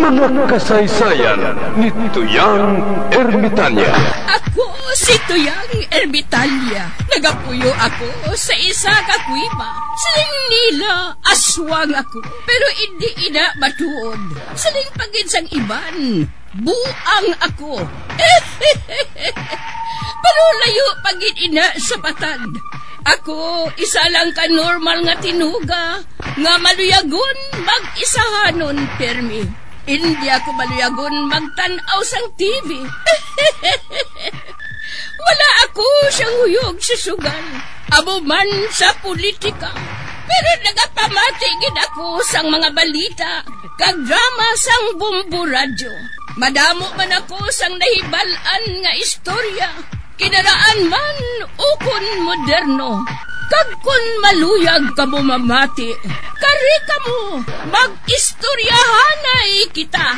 Mga kasaysayan ni Tuyang Ermitanya. Ako si Tuyang Ermitanya. Nagapuyo ako sa isa ka kuiba. Siling nila, aswang ako. Pero hindi ina matuod. Siling paginsang iban, buang ako. Pero layo pagin ina sa patad. Ako, isa lang ka normal nga tinuga, nga maluyagon mag-isahanon permi. Hindi ako maluyagon magtanaw sang TV. Wala ako siyang huyog sa sugal, abo man sa politika. Pero nagapamatigid ako sang mga balita, kag drama sang Bumbu Radyo. Madamo man ako sang nahibalan nga istorya, kinaraan man ukon moderno. Kag kun maluyag ka mo mamati, kari ka mo, mag-istoryahanay kita.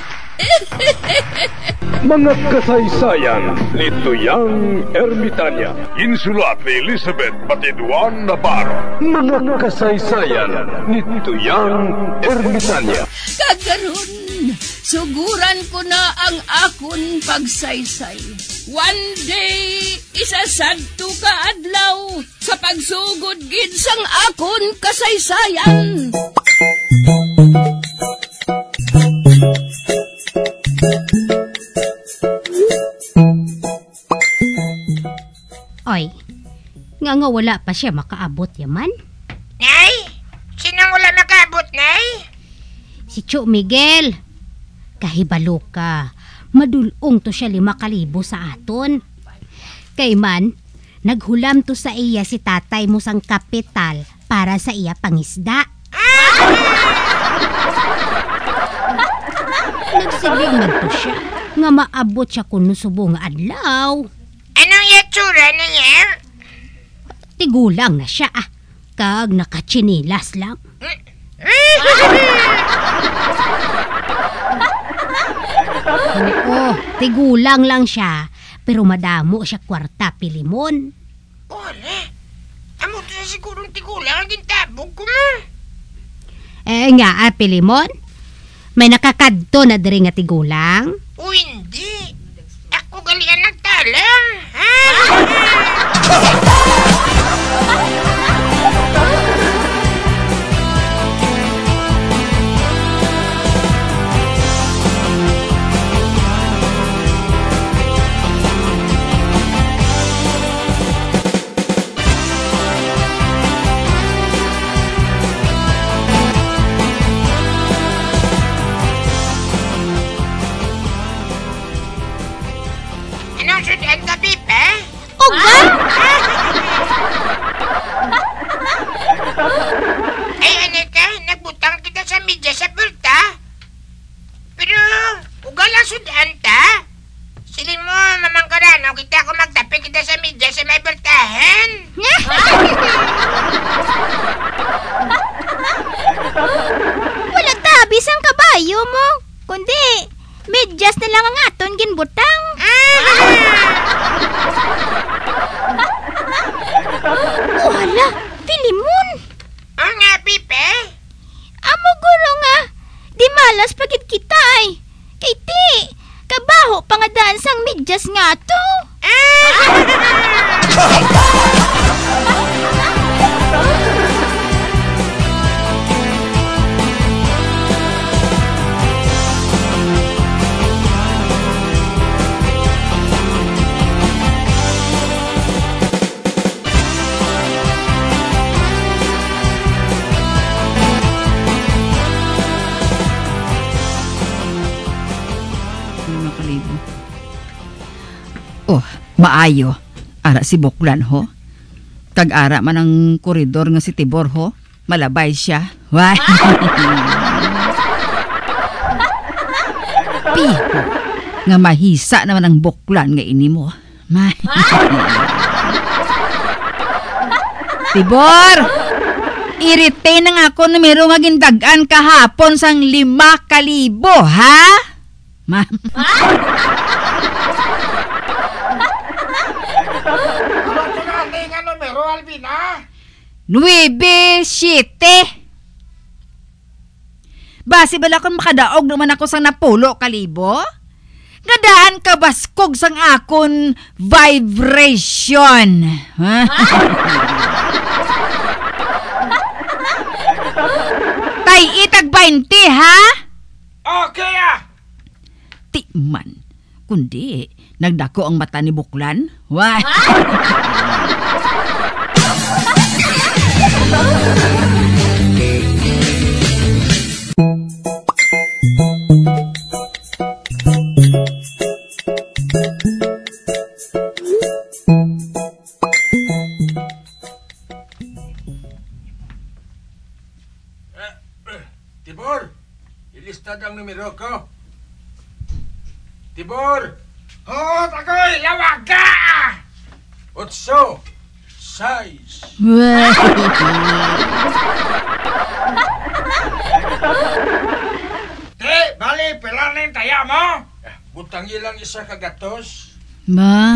Mga kasaysayan ni Tuyang Ermitanya. Insulat ni Elizabeth Batiduan Navarro. Mga kasaysayan ni Tuyang Ermitanya. Kagaron, suguran ko na ang akon pagsaysay. One day, isasadto ka adlaw sa pagsugod gid sang akon kasaysayan. Oy, nga wala pa siya makaabot yaman. Nay? Sinang wala makaabot, Nay? Si Cho Miguel. Kahibalo ka. Madulong to siya 5,000 sa aton. Kay man, naghulam to sa iya si tatay mo sang kapital para sa iya pangisda. Nagsiling man to siya nga maabot siya kuno subong nga adlaw. Anong yatsura na niya? Tigulang na siya kag nakatsinilas lang. Oo, tigulang lang siya, pero madamo siya kwarta pilimon. Ole, amo to sa sigurong tigulang ang gintabog ko mo. Nga, pilimon? May nakakadto na diri nga tigulang? O hindi. Ako galian nagtalang. Ay, Aneka, nagbutang kita sa media sa bulta. Pero, ugalang sudan ta. Siling mo, Mamang Corano, kita ako magtapi kita sa media sa may bultahan. Wala tabis ang kabayo mo. Kundi, medyas na lang ang aton ginbutang. Wala, Pilimon. Oo nga, Pipe. Amo guro nga, di malas pagit kita ay. Kay ti, kabaho pa nga daan sang medyas nga to. Oh, maayo. Ara si Buklan ho. Tag-ara man ang koridor nga si Tibor ho. Malabay siya. Why? Piho. Nga mahisa naman ang Buklan nga ini mo. Tibor! Irite nang ako na meron nga gindagan kahapon sang 5,000, ha? Ma'am. Nga numero, Alvina? 9-7. Basi bala kung makadaog naman ako sang napulo kalibo? Ngadaan ka baskog sang akon vibration. Ha? Tay itag 20, ha? Okay ah! Ti man. Kundi, nagdako ang mata ni Buklan. Wah! Tibor, ilistad ang numero ko. Tibor! Oo, tagoy! Lawag ka! 8, 6. Wah! Te, bali, pila na yung taya mo? Butang ilang isa kagatos. Ma?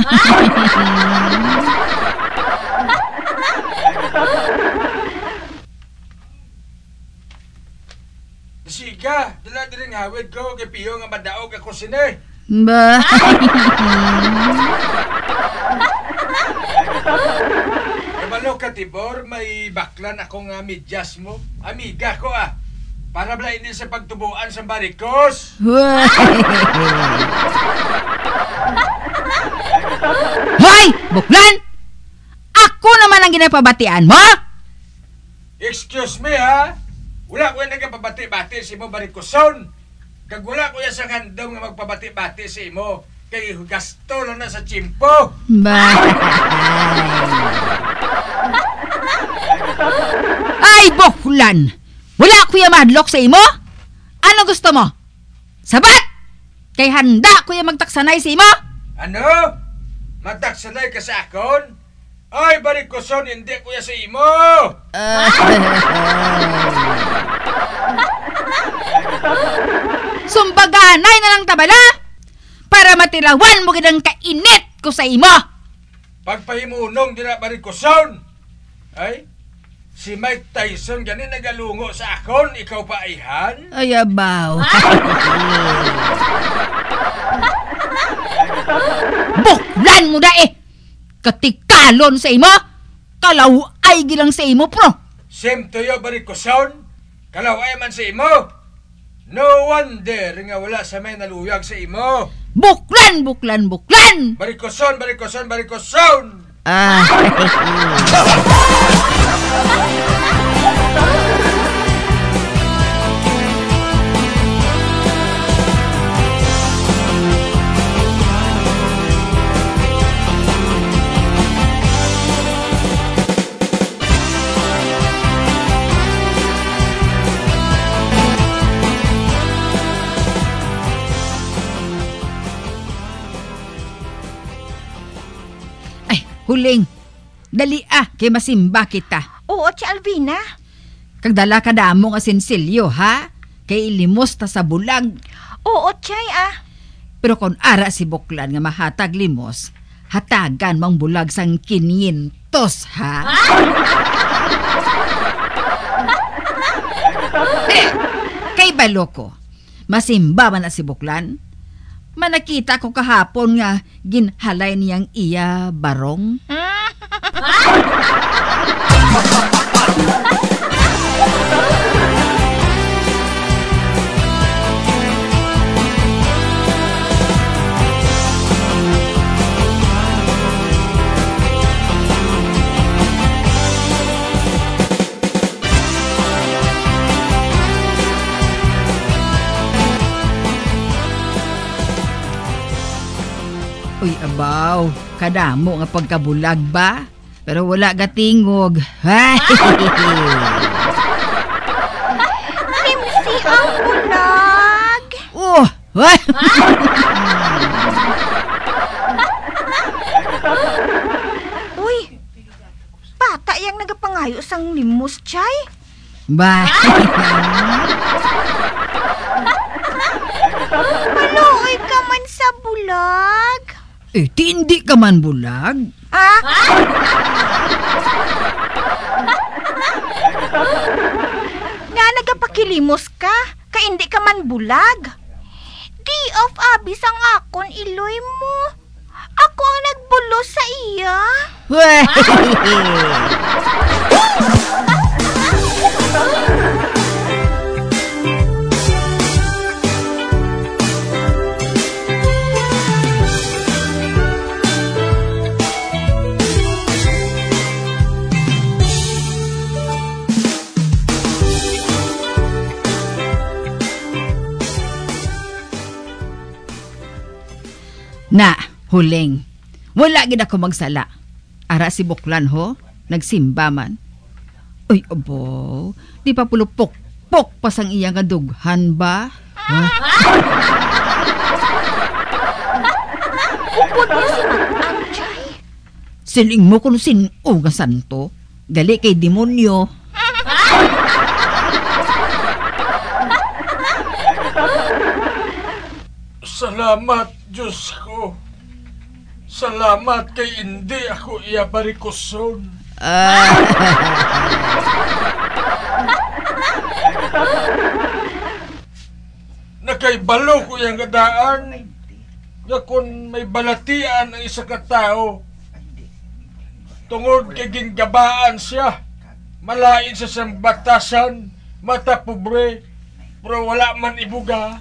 Siga, dala din hawid ko kay Piyo nga madaog ako sine. Ba? Kabalo ka, Tibor, may baklan akong medyas mo. Amiga ko para bala hindi sa pagtubuan sa barikos. Wah! Hoy! Buklan! Ako naman ang ginapabatian mo? Excuse me ha? Wala ko yung nagpabati-bati si mo barikoson. Kag wala ko yung sa handom nga magpabati-bati si mo. Kay gasto lang na sa chimpo. Bye! Ay, Buklan! Wala ko yung madlock sa imo? Ano gusto mo? Sabat! Kay handa ko yung magtaksanay sa imo? Ano? Magtaksanay ka sa akon? Ay, barikoson, hindi ko yan sa imo! Sumbaganay na lang tabala para matilawan mo ginang kainit ko sa imo. Pagpahimunong dina barikoson. Ay, si Mike Tyson gani nagalungo sa akon, ikaw pa ayhan? Ay, abaw. Buklan mo da eh. Katikalon sa imo. Kalaway gilang sa imo, pro. Same to you, barikoson. Kalaway man sa imo. No wonder nga wala sa may naluyag sa imo. Buklan, buklan, buklan. Barikoson, barikoson, barikoson. Huling, dali kay masimba kita. Oo, Tia Alvina. Kagdala ka damo nga sinsilyo, ha? Kay ilimos ta sa bulag. Oo, Chay Pero kung ara si Buklan nga mahatag limos, hatagan mang bulag sang 500, ha? Kay baloko, masimba man na si Buklan? Manakita ko kahapon nga ginhalay niyang iya barong. Uy, abaw, kadamo nga pagkabulag ba? Pero wala gatingog. Limsi ang bulag. Oh, Uy, bata yang nagapangayo sang limos, Chay. ba? Maluoy ka man sa bulag. Hindi ka man bulag. Nga nagapakilimos ka, kay hindi ka man bulag. Di of abis ang akon iloy mo. Ako ang nagbulos sa iya. Weh! Na, huling. Wala gid ako magsala. Ara si Buklan ho, nagsimba man. Uy, abo, di pa pulupok-pok pa sang iyang kadughan ba? Upod niya si Anjay. Siling mo kung sino nga santo. Gali kay demonyo. Salamat, Diyos ko. Salamat kay hindi ako iya barikuson. Nakaibalo ko yung gadaan nga kung may balatian ang isa ka tao tungod kay gingabaan siya, malain sa siyang batasan, mata pobre, pero wala man ibuga.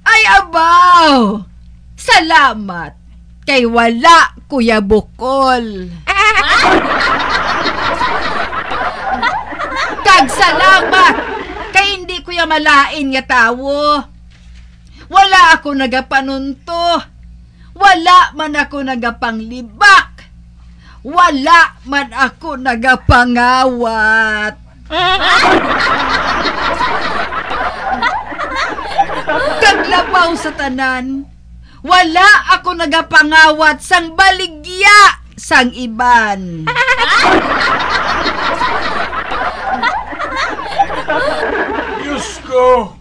Ay, abaw! Salamat! Kay wala, Kuya Bukol! Kag salamat! Kay hindi kuya malain nga tawo! Wala ako nagapanunto! Wala man ako nagapanglibak! Wala man ako nagapangawat! Kaglabaw sa tanan, wala ako nagapangawat sang baligya sang iban. Diyos ko,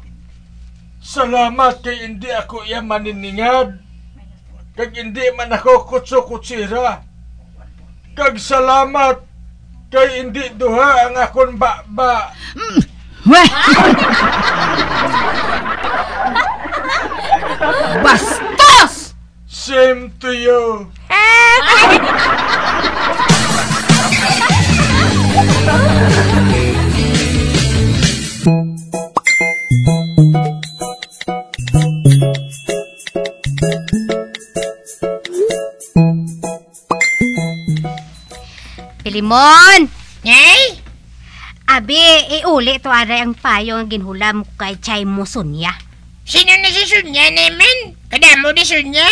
salamat kay hindi ako iya maniningad, kag hindi man ako kutso-kutsira, kag salamat kay hindi duha ang akon baba. Bastos! Same to you. Pilimon! Nay? Abi, iuli to aray ang payo ang ginhulam kay Chay mo Sonya. Sino na si Sonya naman? Kadamo di Sonya.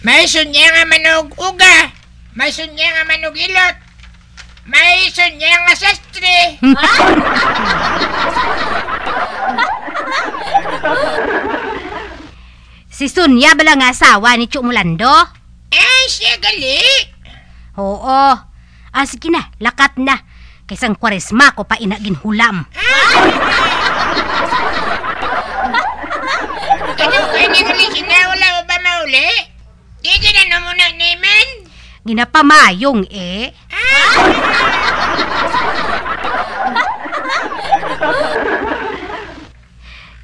May Sonya nga manog uga. May Sonya nga manog ilot. May Sonya nga sastre. Si Sonya bala nga asawa ni Chumulando? Ay, siya gali. Oo. Sige na, lakat na. Kaysang Kwaresma ko pa inaginhulam. Ano ka ni gali na wala ba mauli? Di ginano mo na naman? Ginapamayong eh.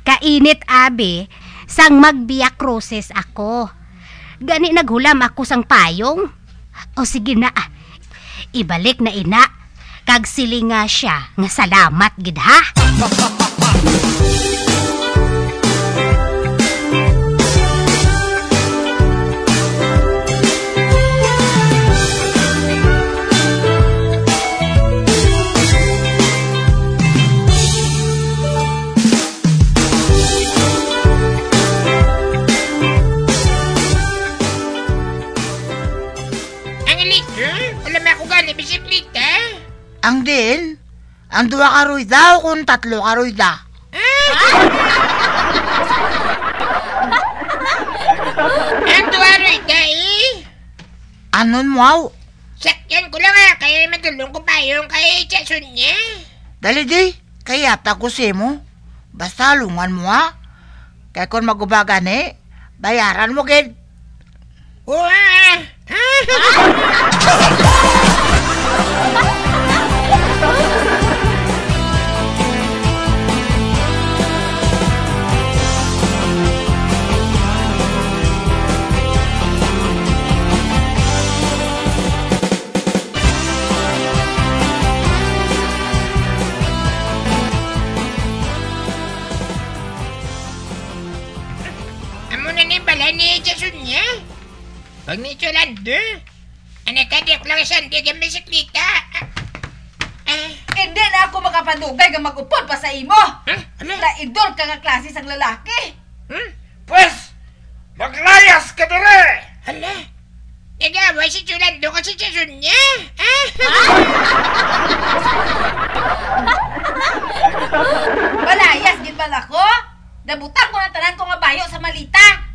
Kainit abi, sang magbiyak roses ako. Gani naghulam ako sang payong. O sige na, ibalik na ina. Kag silinga siya nga salamat gid ha. Ang din, ang 2 karoy daw kung 3 karoy da. Ang 2 karoy da eh? Anon mo? Sakyan ko lang kaya matulong ko pa yung kay Chasun niya. Dali di, kaya tagusin mo. Basta lungan mo Kaya kung magubagan bayaran mo gid. Wah! Huwag ni Cholando. Anakadik lang sandig ang bisikleta. Hindi na ako makapadugay nga mag-upod pa sa imo. Ano? Laidol ka nga klase sang lalaki. Pues, maglayas ka dire! Hala. Nag-away si Cholando kasi sa niya. Balayas, gid ba ako? Nabutang ko na tanan ko nga bayo sa malita.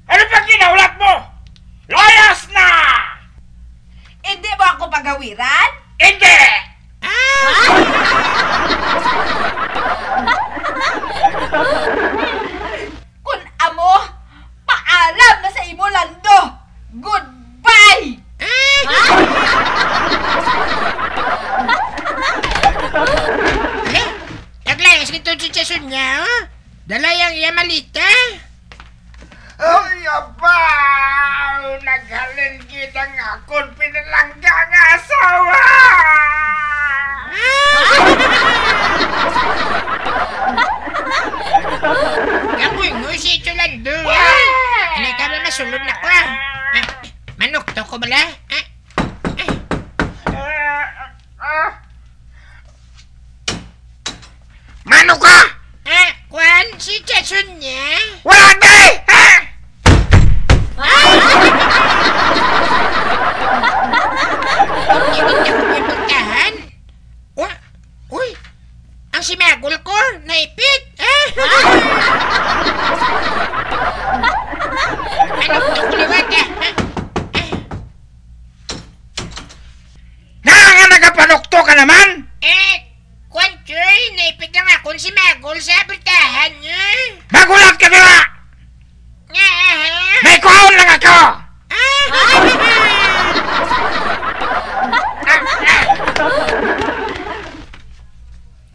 Ano pa ginaulat mo? Layas na! Hindi ba ako pagawiran? Hindi! Kung amo, paalam na sa imo, Lando. Goodbye! Naglayas ka ito sa niya, oh. Dalayang iya malita. Ay, abaw! Naghalin kitang akong pinalangga nga asawa! Amoy mo si Cholando. Ano ka ba masulod na ko? Manok to ko bala? Mano ka? Kwan, si Jason niya. Wala di! Hindi ko pipagkahan. Uy, ang simagol ko, naipit. Manok to ko liwat Nga nagapanokto ka naman? Kwan, Choy, naipit lang akong simagol sa bertahan niya. Magulat ka nila! May kuhaon lang ako!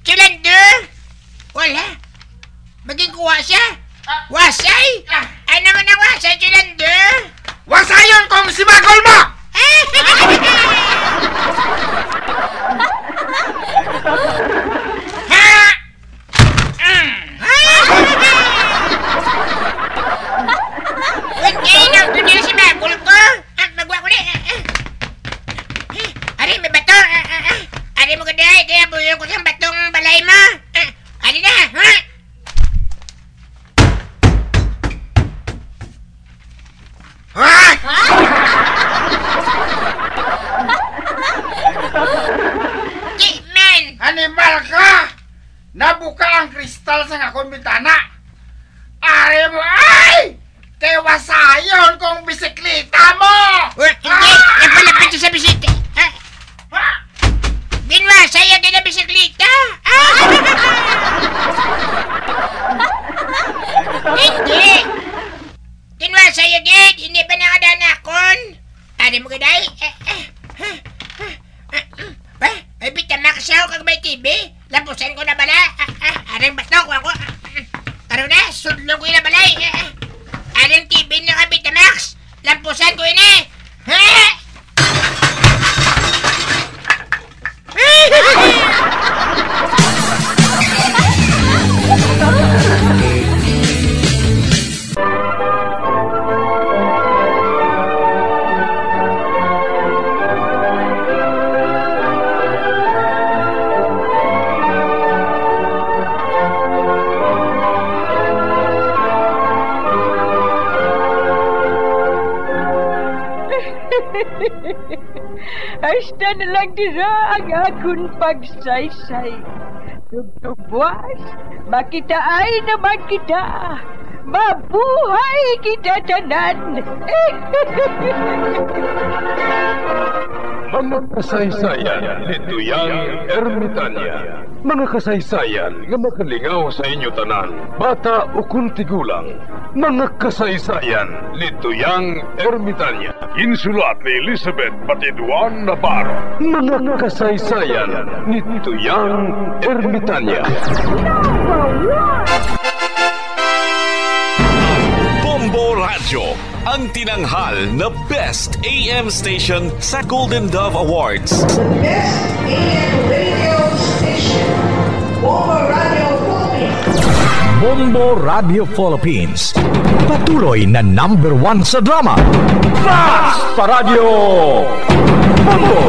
Cholando! Wala. Maging kuha siya. Wasay? Ano man ang wasay, Cholando? Wasayon kong si Magol mo! Hindi nang dunia si Magol ko. Magwa ko na. Ari, may bato. Ari mo gaday, kaya buyo ko sa batong balay mo. Ari na, ha? Man! Animal ka! Nabuka ang kristal sa akong bintana! Ari mo, ay! Kaya wasayon kong bisikleta mo! Hindi! Napalapit sa bisita! Binwasay yan din ang bisikleta! Hindi! Binwasay yan din! Hindi pa nakadanakon! Ari mo gaday? Ay, bitamaxaw kag may TV? Lapusan ko na bala? Aring bato ko ako? Taro na, sudlong ko na balay! Aring TV na ka Bitamax? Lampusan ko ini! Hasta na lang dira ang akong pagsaysay. Tugtugwas, makitaan naman kita. Mabuhay kita tanan. Mga kasaysayan ni Tuyang Ermitanya. Mga kasaysayan nga makalingaw sa inyo tanan, bata o kung tigulang. Mga kasaysayan ni Tuyang Ermitanya. Insulat ni Elizabeth Batiduan Navarro. Mga kasaysayan ni Tuyang Ermitanya. Bombo Radio, ang tinanghal na Best AM Station sa Golden Dove Awards. Best AM Radio Station, Bombo Radio Philippines. Bombo Radio Philippines. Patuloy na #1 sa drama. Fast Paradyo Bombo!